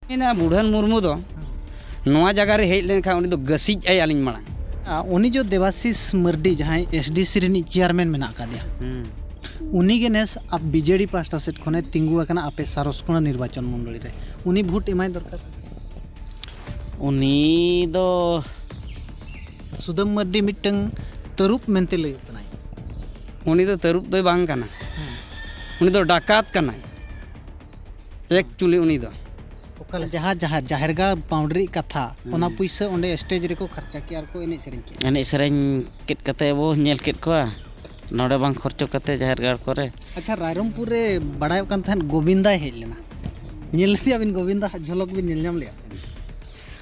ina बुढ़न Murmu दो नवा जगह रे हेज लेन खा उनी दो गसिज आई आलिन मांग उनी जो देवाशीष मर्डी जहाँ एसडीसी रिनी चेयरमैन मेना का दिया उनी के नेस अब बीजेडी पास्टा सेट खने तिंगु अकना आपे सारसकोना निर्वाचन मंडली रे उनी भोट एमाय दरकार उनी दो सुदम मर्डी मिटंग तरुप मेंते लय कनाय उनी दो तरुप दो बांग कना उनी दो डाकात कना एक्चुअली उनी दो जहाँ जहाँ जाहिरगा बाउंड्री कथा ओना पैसा ओंडे स्टेज रे को खर्चा के आर को एने सेरेंग के एने सेरेंग केट कते वो नेल केट को नोडे बांग खर्चो कते जाहिरगा करे अच्छा रायरमपुर रे बड़ाय कान थान गोविंदा हेज लेना नेल लिया बिन गोविंदा झलक बिन नेल नाम लिया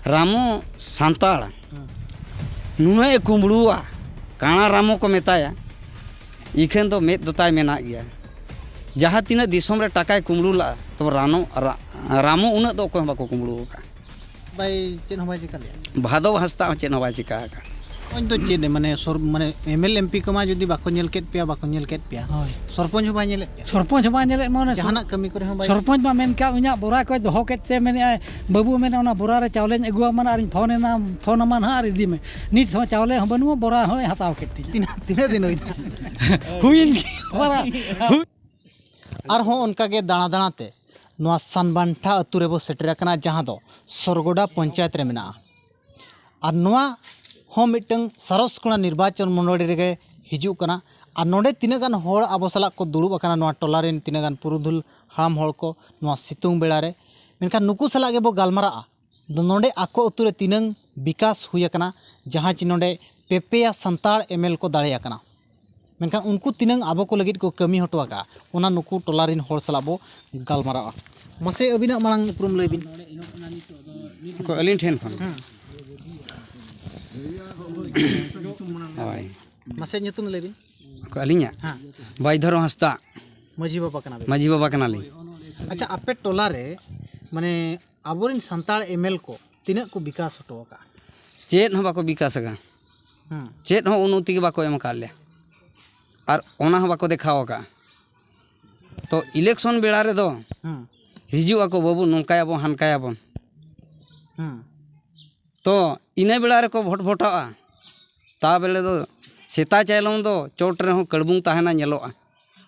रामो सांताड़ नुने कुंबड़ुआ काना रामो को मेताया इखेन तो मेद दोताय मेना गया जहाँ तीन दिसम रे टाकाय कुंबड़ू ला तो रामो उन दो को बाको कुंबड़ू का भाई चेन हवाई चिका ले भादव हस्ता चेन हवाई चिका का ओन तो चेन माने सर माने एमएल एमपी को मा जदी बाको नेल केट पिया बाको नेल केट पिया सरपंच बा नेले सरपंच बा नेले माने जहाना कमी करे हम भाई सरपंच बा मेन का उन्या बोरा को दोहो केट से मेने बाबू मेने ओना बोरा रे चावले अगुआ मन आरिन फोन मान हा इदी में नित हो चावले हम बनु बोरा हो हसाव केट तीन दिन होइना हुइन बोरा और हों उनका के दाना दाना ते नवा सानबांठा अतु रे बो सेटर कना जहां दो सरगोड़ा पंचायत रे मेना और नवा हों मिटंग सारसकोना निर्वाचन मंडली रे हिजू कना और नोडे तीना गान होड़ आबो सला को दुड़ुब अकना नवा टोला रे तीना गान पुरुधुल हाम होड़ को नवा सितुंग बेड़ा रे मेनका नुकु सला के बो गालमारा नोडे आको अतु रे तीनंग विकास हुई अकना जहां ची नोडे पेपेया संताड़ एमएल को दाड़े अकना मेनखान उनको तीनंग आबो को लगित को कमी हटवा का ओना नुकु टोलारिन होड़ सला बो गालमारा मसे अबिना मांग उपरुम लय बिन को अलिन ठेन खन हाय मसे nyutum लय बिन को अलिnya बाइधरो हस्ता मजी बाबा कना ली अच्छा आपे टोला रे माने आबोरिन संताड़ एमएल को तीना को विकास हटवा का चेत हो बाको विकास का चेत हो उन्नति के बाको एम काले और ओना हो बाको देखाव का तो इलेक्शन बेड़ा रे दो हिजू आको बाबू नौकायाबो हानकायाबो तो इने बेड़ा रे को भोट भोटा ता बेले दो सेता चाइलों दो चोट रे हो कड़बुंग ताहेना नेलोआ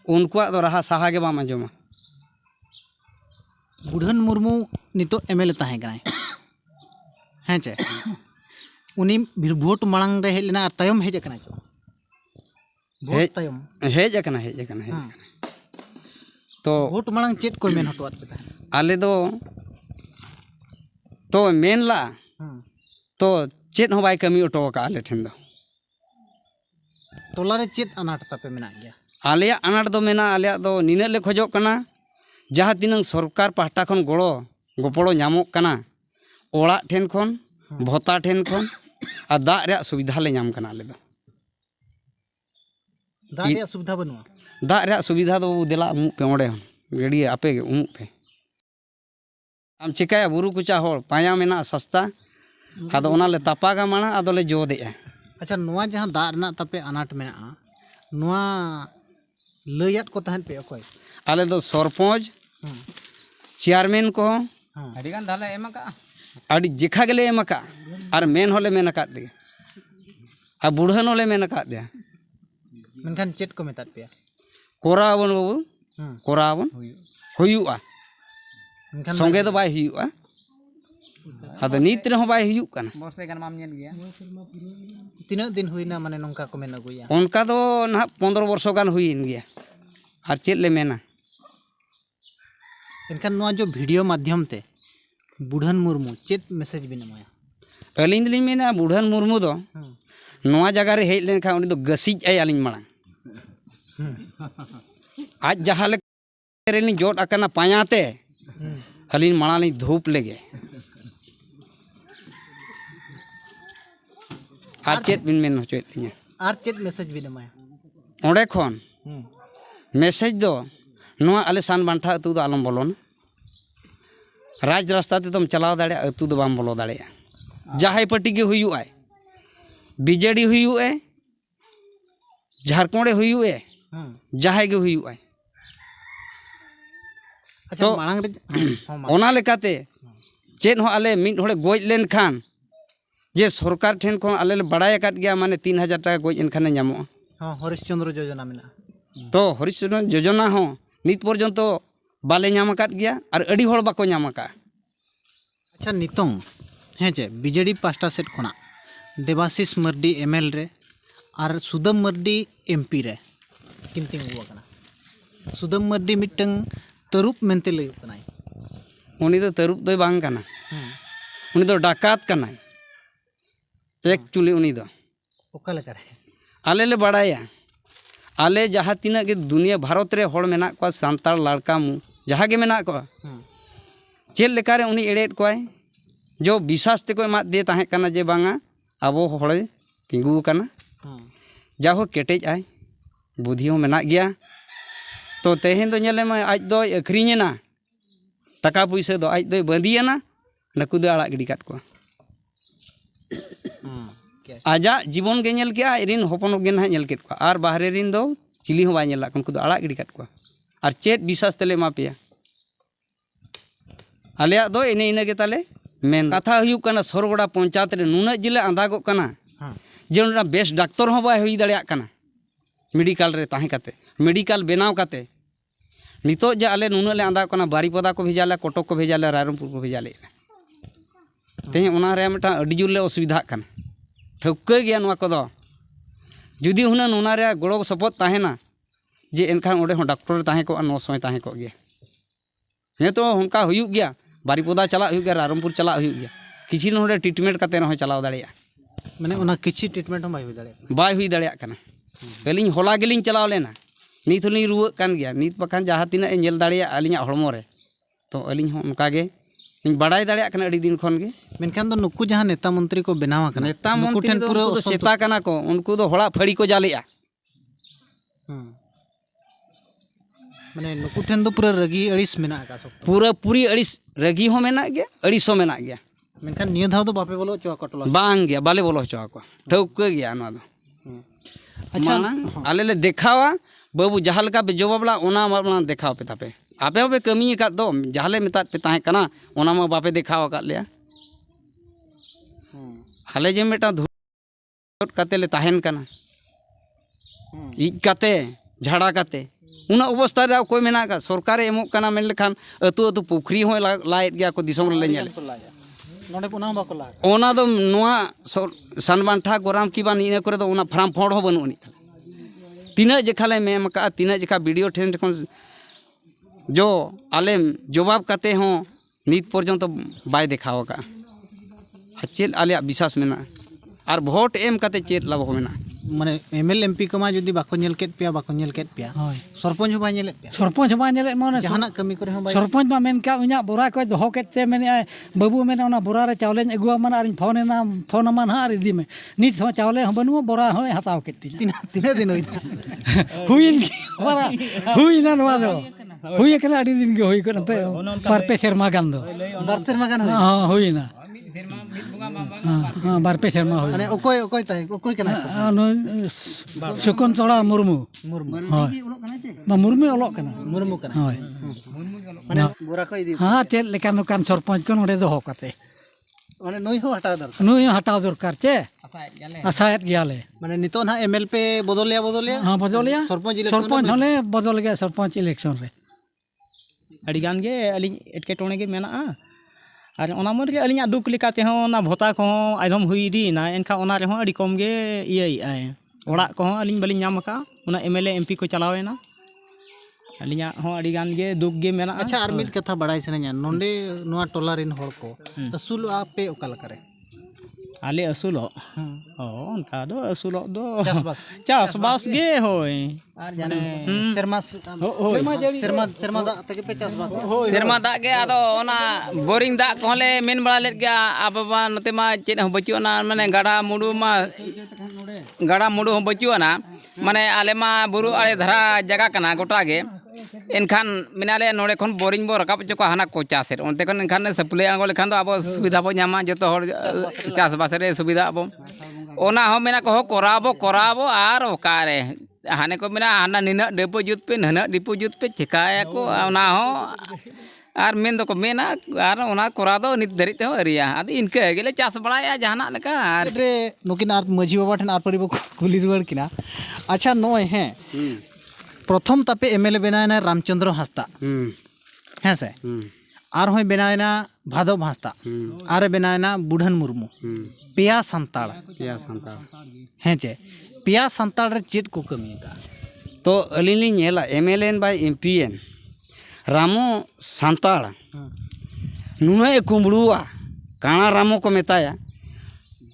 उनकुआ दो रहा साहा के बाम आंजोमा बुढ़न मुर्मू नितो एमएलए ताहे गनाय हैं चे उनी भोट मांग रे हेज लेना तयम हेज कना हेज तो भोट मांग चेत को मेन हटवात पे आले दो तो मेन ला तो चेत हो बाय कमी ऑटो का आले ठेन दो टोला रे चेत अनाट तापे मेना गया आले अनाट दो मेना आले दो निने ले खोजो कना जहाँ तीन सरकार पाहटा खन गड़ो गोपड़ो नामो कना ओड़ा ठेन खन भत्ता ठेन खन आ दाग रे सुविधा ले नाम कना आले दो दाग रे सुविधा बनुआ दाग रे सुविधा दो देला उमुक पे ओडे गड़ी आपे के उमुक पे आम चिकाया बुरु कुचा होड़ पाया मेना सस्ता आदो ओना ले तपागा माना आदो ले जो दे अच्छा नोआ जहां दाग रना तापे अनाट मेना नोआ लयत को तहन पे अकोय आले दो सरपंच चेयरमैन को अडी गान दाले एमका अडी जेखा गेले एमका और मेन होले मेन काट दे आ बुढ़न होले मेन काट दे मेनखान चेत को मेतात पे कोरावन बाबू कोरावन हुयुआ संगे तो बाय हुयुआ आदो नीत रे हो बाय हुयु कना बरसे गान माम नेल गया तीना दिन हुइना माने नंका को मेन अगुया उनका तो ना 15 वर्षों गान हुइन गया और चेत ले मेना इनका नोआ जो वीडियो माध्यम ते बुढ़न मुर्मू चेत मैसेज बिन माया अलिन दिलिन मेना बुढ़न मुर्मू दो नवा जगह रे हेज लेन खा उनी दो गसिज आई आलिन मांग आज जहाँ ले जोट अकना पायाते अलिन माना ली धूप लेगे आज चेत बिन मेन होचोय तिया आर चेत मैसेज बिन माया ओडे खन मैसेज दो नवा आले सान बांठा अतु दो आलम बोलोन राज रास्ता ते तुम चलाव दाड़े अतु दो बाम बोलो दाड़े जहाय पार्टी के हुयु आय बीजेडी हुयु ए झारखंड हुयु ए जहाय के हुयु आय तो ओना लेकाते चेद हो आले मिड होड़े गोज लेन खान जे सरकार ठेन को आले ले बड़ाय आकाद गया माने 3000 टाका गोज एनखाने ᱧᱟᱢᱚᱜᱼᱟ। हाँ हरिश्चंद्र योजना में तो हरिश्चंद्र योजना हो नित पर्यंत बाले ᱧᱟᱢ आकाद गया और अड़ी होड़ बाको ᱧᱟᱢ आका। अच्छा नितों हैं चे बीजेडी पास्टा सेट खोना देवाशीष मर्डी एमएल रे और सुदम मर्डी एमपी रे किन तिंगु आकना सुदम मर्डी मिटंग तरुप मेंते लई कनाय उनी दो तरुप दोय बांग कना उनी दो डाकात कनाय एक्चुअली उनी दो ओका लेका रे आले ले बड़ाया आले जहाँ तीना के दुनिया भारत रे होड़ मेना को सांतार लड़का मु जहाँ के मेना को चेल लेकारे उनी एड़ेट कोय जो विश्वास ते को मा दे ताहे कना जे बांगा आबो होड़े तिंगु कना जाहो केटेज आय बुद्धि हो मेना गया तो तेहेन दो नेले मा आज दो अखरीनेना टाका पैसा दो आज दो बंदियाना नकु दो आड़ा गिडी काट को आजा जीवन के नेल किया इरिन होपन गे ना नेल केत को आर बाहरे रिन दो चिली हो बाय नेला उनको दो आड़ा गिडी काट को आर चेत विश्वास तेले मा पेया आलेया दो इने इने के ताले मेन कथा हुयुक कना सरगोड़ा पंचायत रे नुना जिले आंदागो कना जे उना बेस्ट डॉक्टर हो बाय हुई दाड़िया कना मेडिकल रे ताहे काते मेडिकल बनाव काते नितो जे आले नुना ले आंदा कना बारीपदा को भेजाले कटक को भेजाले रायरंगपुर को भेजाले तेहे उना रे मटा अडी जुर ले असुविधा कना ठौका गया नुआ कोदो जुदी हुना नुना रे गड़ो सपोत ताहेना जे एनखान ओडे हो डॉक्टर ताहे को नो समय ताहे को गया हे तो हुनका हुयुक गया बारीपदा चला हुयुक गया रायरंगपुर चला हुयुक गया किछि नोडे ट्रीटमेंट काते न चलाव दाड़िया माने उना किछि ट्रीटमेंट हम बाय हुई दाड़िया कना अलिኝ होला गेलिኝ चलाव लेना नित होलिኝ रुवाक कान गया नित बखान जहाँ तीना नेल दाड़िया अलिña हड़मो रे तो अलिኝ हो उनका गे इन बड़ाई दाड़िया कना अड़ी दिन खन गे मेनखान दो नुकु जहाँ नेता मंत्री को बनावा कना नेता मंत्री पूरा सेता कना को उनको दो होड़ा फड़ी को जालेया माने नुकु ठेन दो पूरा रगी अड़िस मेना का सब पूरा पूरी अड़िस रगी हो मेना गया अड़िसो मेना गया मेनखान निया धाव दो बापे बोलो चोआ कटला बांग गया बाले बोलो चोआ को ठौका गया ना दो अच्छा आले ले देखावा बाबू जहाँ लका पे जवाबला ओना मा देखाव पे तापे आपे होबे कमी का दो जहाँ ले मेता पे ताहे कना ओना मा बापे देखाव का लिया हाले जे मेटा धुट काते ले ताहेन कना इज काते झाड़ा काते उना अवस्था रे कोई मेना का सरकार एमो कना मेन लेखान अतु अतु पुखरी हो लायत गया को दिसोम ले नेल नोडे पुना बाको ला ओना दो नोआ सानबांठा गोराम की बानी इने करे दो ओना फार्म फोड़ हो बनु तीना जेखाले मेम का तीना जेखा वीडियो ठेन जो आले जवाब काते हो नित पर्यंत बाय देखाव का चेल आले विश्वास मेना और भोट एम काते चेत लाभ हो मेना माने एमएल एमपी कमा जदी बाको नेल केत पिया बाको नेल केत पिया सरपंच हो बाय नेल पिया सरपंच बाय नेल माने जहाना कमी करे हो बाय सरपंच मा मेन का उन्या बोरा को दोहो केत से मेने बाबू मेने ओना बोरा रे चावले अगुआ मन आरिन फोन मान हा इदी में नित हो चावले हम बनु बोरा हो हताव केत तीना दिन हुइन बोरा हुइना नवा दो हुइ एकला अडी दिन के हुइ को पे पर पे शर्मा गान दो बार शर्मा गान हां हुइना हाँ बार पे शर्मा हुई माने ओकोय ओकोय ताई ओकोय कना सुकंतला मुर्मू हां बा मुर्मू ओलोक कना मुर्मू कना हां माने बोरा को इदी हां चेल लेका नोकान सरपंच को नोडे दोहो काते माने नई हो हटाव दरकार नुई हटाव दरकार चे आसायत गयाले माने नितो ना एमएल पे बदलिया हां बदलिया सरपंच होले बदल गया सरपंच इलेक्शन रे अड़ी गान गे अली एटकेटोणे गे मेना और ओना मन गे अलिया दुख लेकाते हो ना भोता को आइधम हुई ना एनखा ओना रे हो अड़ी कम गे इये आए ओड़ा को अलिन बलिन नाम का ओना एमएलए एमपी को चलावेना अलिया हो अड़ी गान गे दुख गे मेना अच्छा आर मिट कथा बड़ाई सनेया नोंडे नोआ टोला रिन होड़ को असुल आपे ओकाल करे आले असुलो हो उनका दो असुलो दो चासबास गे होय आर जाने शर्मा दा तके पे चासबास शर्मा दा गे आदो ओना बोरिंग दा कोले मेन बड़ा लेट गया आबा नते मा चेन हो बचुआ ना माने गाड़ा मुडू हो बचुआ ना माने आले मा बुरु आले धरा जगह कना गोटा गे एनखान मिनाले नोडे खन बोरिंग बो रकाब चको हाना कोचा सेर ओनते खन एनखान सप्लाई आंगो लेखान दो अब सुविधा बो ᱧᱟᱢᱟ जतो हर चासबास रे सुविधा अब ओना हो मेना को कराबो आर ओकारे हाने को मेना हाना निना डिपो जुत पे नना डिपो जुत पे चिकाया को ओना हो ᱟᱨ ᱢᱮᱱ ᱫᱚᱠᱚ ᱢᱮᱱᱟ ᱟᱨ ᱚᱱᱟ ᱠᱚᱨᱟᱣ ᱫᱚ ᱱᱤᱛ ᱫᱷᱟᱹᱨᱤᱡ ᱛᱮᱦᱚᱸ ᱟᱹᱣᱨᱤᱭᱟ ᱟᱫᱚ ᱤᱱᱠᱟᱹ ᱜᱮᱞᱮ ᱪᱟᱥ ᱵᱟᱲᱟᱭᱟ ᱡᱟᱦᱟᱱᱟᱜ ᱞᱮᱠᱟ ᱟᱨ रे नुकिन आर मजी बाबा ठेन आर परिबो कुली रुवाड़ किना अच्छा नोय हैं प्रथम तापे एमएलए बनायना रामचंद्र हंसदा हैं से आर होय बनायना भादव हंसदा आर बनायना बुढ़न मुर्मू पिया संताड़ हैं चे पिया संताड़ रे चेत को कमी का तो अलिनी नेला एमएलएन बाय एमपीएन रामो सांताड़ नुना कुमड़ुआ काना रामो को मेताया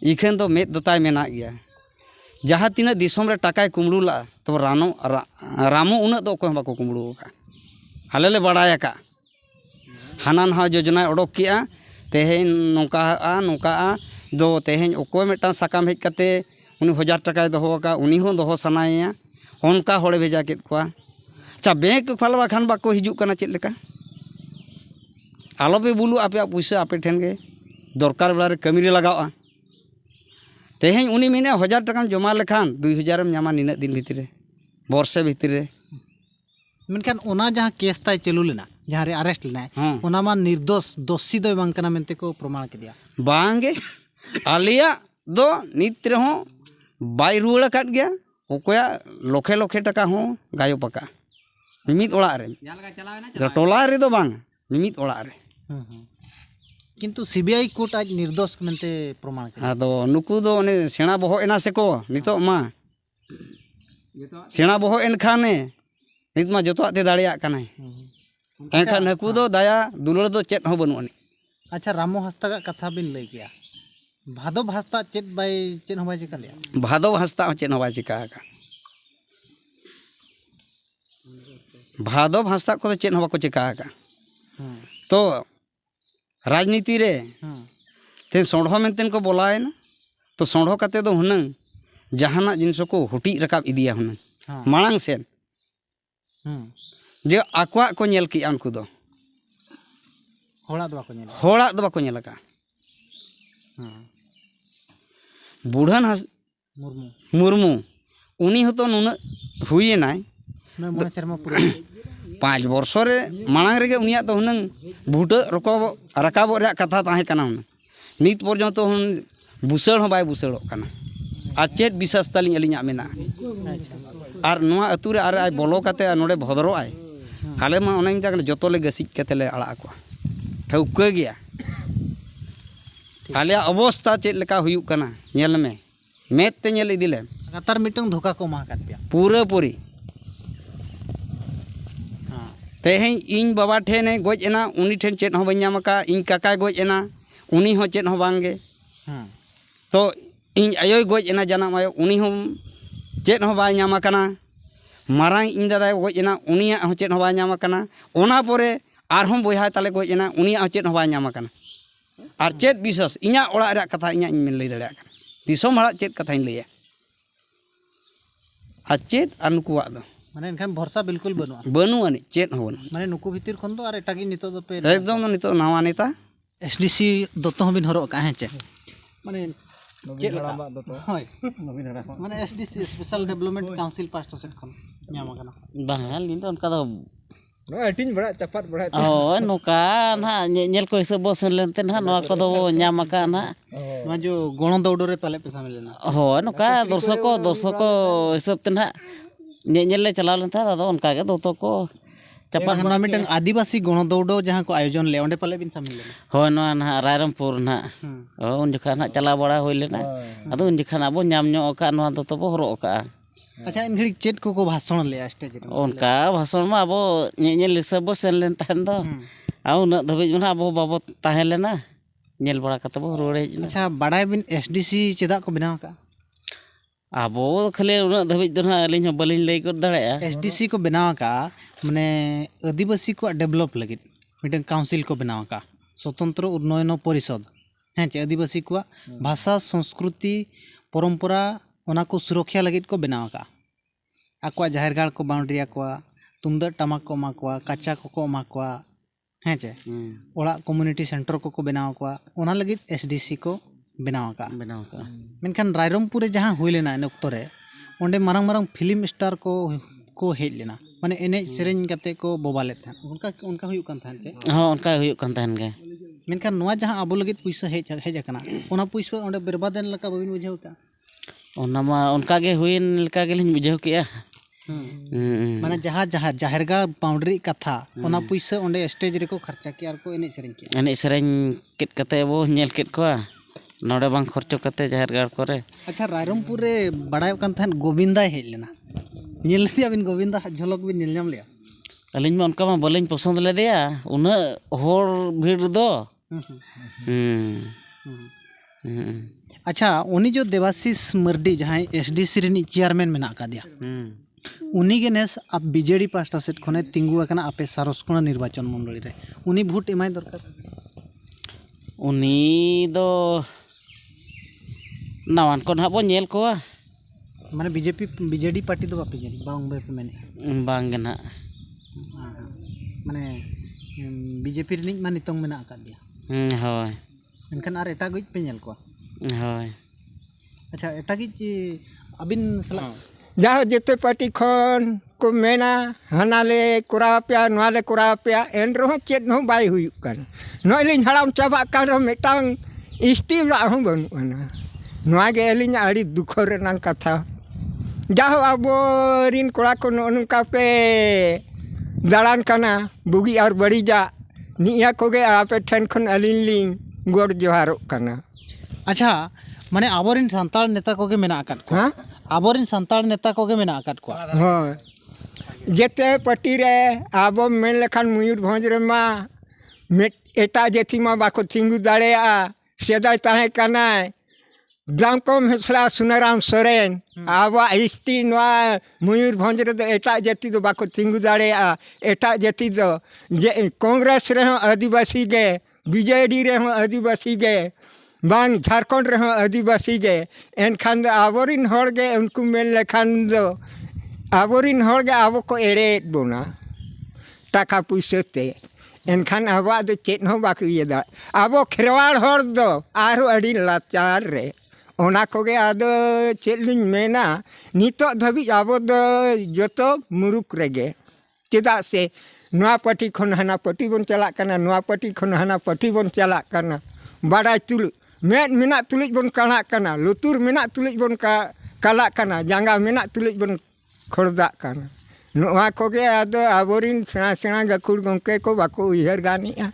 इखेन तो मेद दोताय मेना गया जहाँ तीन दिसोम रे टाकाय कुमड़ू ला तो रामो उन दो को बाको कुमड़ू का आले ले बड़ाया का हाना नहा योजना ओडोक किया तेहेन नौका दो तेहेन ओको मेटा साकाम हेज कते उनी 1000 टाकाय दोहो का उनी हो दोहो सनाया उनका होड़े भेजा केत कोआ अच्छा बैंक फालवा खान बाको हिजू कना चेत लेका आलो पे बुलू आपे पैसा आपे ठेन गे दरकार बेला रे कमी रे लगावा तेहेन उनी मेने 1000 टाका जमा लेखान 2000 एम ᱧᱟᱢᱟ निना दिन भितर रे बर्षे भितर रे मेनखान ओना जहाँ केस ताय चलू लेना जहाँ रे अरेस्ट लेना ओना मा निर्दोष दोषी दो बांग कना मेनते को प्रमाण के दिया बांगे आलिया दो नित रहो बाय रुवाड़ काट गया ओकोया लखे लखे टाका हो गायो पका मिमित ओड़ा रे टोला रे दो बांग मिमित ओड़ा रे किंतु सीबीआई कोर्ट आज निर्दोष मेनते प्रमाण के आदो नुकु दो ने सेना बहो एना सेको नितो मा सेना बहो एन खाने नित मा जतो आते दाड़िया कनाय एनखान नकु दो दाया दुलड़ दो चेत हो बनु अनि अच्छा रामो हंसदा का कथा बिन लई गया भादव हंसदा चेत बाय चेत हो बाय चिका लिया भादव हंसदा चेत हो बाय चिका का भादव हंसदा को चेत हो बाको चिका का तो राजनीति रे ते सोढ़ो मेनतेन को बोलायना तो सोढ़ो कते दो हुनंग जहाना जिनिस को हुटी रकाब इदिया हुनंग मांग सेन जे आक्वा को नेल की उनको दो होड़ा दो बाको नेल का बुढ़न मुर्मू उनी हो तो नुना हुई नाय 5 वर्ष रे मांग रे उनिया तो हुनंग भूटा रकाब रे कथा ताहे कना हुनंग नित पर्यंत हुन बुसड़ हो बाय बुसड़ो कना आ चेत विश्वास तालिं अलिया मेना आर नोआ अतु रे आर आय बोलो काते नोडे भद्रो आय आले मा ओनाइन जागले जतो ले गसिज काते ले आड़ा को ठौका गया आले अवस्था चेत लेका हुयु कना नेल में मेत ते नेल इदिले लगातार मिटंग धोखा को मा काट पिया पूरा पूरी तेहें इन बाबा ठेने गोज एना उनी ठेन चेत हो बन्याम का इन काकाय गोज एना उनी हो चेत हो बांगे तो इन आयोय गोज एना जाना आयो उनी हो चेत हो बाय ᱧᱟᱢ कना मारांग इन दादा गोज एना उनिया हो चेत हो बाय ᱧᱟᱢ कना ओना परे आरहम बोया ताले गोज एना उनिया हो चेत हो बाय ᱧᱟᱢ कना आर चेत विश्वास इना ओड़ा रे कथा इना इन लई दाड़िया कना दिसोम हड़ा चेत कथा इन लैया आ चेत अनुकुआ दो माने इनखान भरोसा बिल्कुल बनु अनि चेत हो बनु माने नुकु भीतर खन दो आर एटागी नितो दो पे एकदम नितो नावा नेता एसडीसी दत्तो हबिन हरो का हेचे माने माने SDC special development council pastor set खन ᱧᱟᱢ ᱟᱠᱟᱱᱟ बांगाल इन उनका तो ᱟᱹᱴᱤᱧ ᱵᱟᱲᱟ ᱪᱟᱯᱟᱫ ᱵᱟᱲᱟ ᱦᱳᱭ ᱱᱚᱝᱠᱟ ᱱᱟᱦᱟᱜ ᱧᱮᱞ ᱠᱚ ᱦᱤᱥᱟᱹᱵ ᱵᱚ ᱥᱮᱱ ᱞᱮᱱᱛᱮ ᱱᱟᱦᱟᱜ ᱱᱚᱣᱟ ᱠᱚᱫᱚ ᱧᱟᱢ ᱟᱠᱟᱜᱼᱟ ᱱᱟᱦᱟᱜ ᱱᱚᱣᱟ जो गणो दौड़ रे पाले पे शामिल लेना ᱦᱳᱭ ᱱᱚᱝᱠᱟ दर्शक को हिसाब ते नहाग ñᱮᱧᱮᱞ ले चलाव लेन था अदो उनका के दोतो को चपात ना मिटंग आदिवासी गणो दौड़ जहां को आयोजन ले ओंडे पाले बिन शामिल लेना ᱦᱳᱭ ᱱᱚᱣᱟ ᱱᱟᱦᱟᱜ रायरमपुर नहाᱜ उन जखा नहाᱜ चलाव बड़ा हुई लेना अदो उन जखा आबो ᱧᱟᱢ ᱧᱚᱜ ᱟᱠᱟᱜ ᱱᱚᱣᱟ ᱫᱚᱛᱚ ᱵᱚ ᱦᱚᱨᱚᱜ ᱟᱠᱟᱜᱼᱟ अच्छा इन घड़ी चेत को भाषण ले स्टेज रे उनका भाषण में अब ñᱮᱧᱮᱞ हिसाब बो सेन लेन तहन दो आ उना धबिज में अब बाबो ताहे लेना ñᱮल बड़ा कते बो रुवाड़ हेज ना अच्छा बाडाय बिन एसडीसी चेदा को बनाव का अब खाली उना धबिज दो ना अलिन बलिन लई कर दाड़ाया एसडीसी को बनाव का माने आदिवासी को डेवलप लगित मिटन काउंसिल को बनाव का स्वतंत्र उन्नयन परिषद हैं चे आदिवासी को भाषा संस्कृति परंपरा ओना को सुरक्षा लगित को बनाव का आकवा जाहिर गाड़ को बाउंड्री आकवा तुमदा टमाक को एमा कोआ काचा को एमा कोआ हैं चे ओड़ा कम्युनिटी सेंटर को बनाव कोआ ओना लगित एसडीसी को बनाव का मेनखान रायरमपुर रे जहां हुई लेना इन अक्तो रे ओंडे मारंग मारंग फिल्म स्टार को हेज लेना माने एनेज सेरेंज कते को बोबालेत थान उनका हुयुग कान थान चे हाँ उनका हुयुग कान तहन गे मेनखान नोआ जहां आबो लगित पैसा हेज आकना ओना पैसा ओंडे बर्बादेन लका बाबिन बुझाव का ओना मा उनका गे हुइन लका गेलिन बुझाव किया माने जहां जहां जाहेरगा बाउंड्री कथा ओना पैसा ओंडे स्टेज रेको खर्चा के आर को एनेज सेरेंज के एनेज सेरेंज केट कते बो नेल केट कोआ नोडे बांग खर्चो कते जाहेर गाड़ करे अच्छा रायरमपुर रे बड़ाय कान थान गोविंदा हेज लेना नेल लिया बिन गोविंदा झलक बिन नेल नाम लिया अलिंग में उनका मा बोलें पसंद ले दिया उन्हें होर भीड़ दो अच्छा उनी जो देवाशीष मर्डी जहाँ एसडीसी रिनी चेयरमैन में का दिया उनी के नेस आप बीजेडी पास्टा सेट खने तिंगु आकना आपे सारसकोना निर्वाचन मंडली रे उनी भोट एमाय दरकार उनी दो नावान को ना बो नेल कोआ माने बीजेडी पार्टी दो बापे जरी बांग बे मेने बांग ना माने बीजेपी रिनी मा नितोंग मेना का दिया होय एनखान आर एटा गइज पे नेल कोआ होय अच्छा एटा गइज अबिन सला जहाँ जिते पार्टी खन को मेना हनाले कोराव पे नवाले कोराव पे एन रहो चेत हो बाय हुयुग कान नोलिन हड़ाम चाबा कान रो मिटांग स्टीव ला हो बनुआना नवा गे एलिन आड़ी दुखो रेनांग कथा जहाँ आबो रिन कोड़ा को नोनका पे दालान काना बुगी और बड़ी जा निया कोगे आपे ठन खन अलिन लिंग गोड़ जोहारो काना अच्छा माने आबोरिन संताल नेता कोगे मेना आकात को हाँ आबोरिन संताल नेता कोगे मेना आकात को हाँ जेते पट्टी रे आबो मेन लेखान मयूरभंज रे मा एटा जेथी मा बाको थिंगु दाड़ेया सेदाय ताहे कानाय दामकम हेसला सुनाराम सोरेन आबो इस्ती नवा मयूरभंज रे एटा जेती दो बाको थिंगु दाड़ेया एटा जेती दो जे कांग्रेस रे आदिवासी गे बीजेडी रे आदिवासी गे बांग झारखंड रे आदिवासी गे एनखान दो आबोरिन हर गे उनको मेन लेखान दो आबोरिन हर गे आबो को एड़े बोना टाका पैसा ते एनखान आबो दो चेत हो बाको ये दा आबो खेरवाड़ हर दो आरो अड़ी लाचार रे ओना कोगे आदो चेत लिन मेना नितो धबी आबो दो जतो मुरुक रेगे चेदा से नवा पार्टी खन हाना पार्टी बन चला कना नवा पार्टी खन हाना पार्टी बन चला कना बाडाय तुल मेद मेना तुलिज बन काला कना लुतुर मेना तुलिज बन काला कना जांगा मेना तुलिज बन खड़दा कना नवा कोगे आदो आबोरिन सेना सेना गकुड़ गंके को बाको उयहर गानिया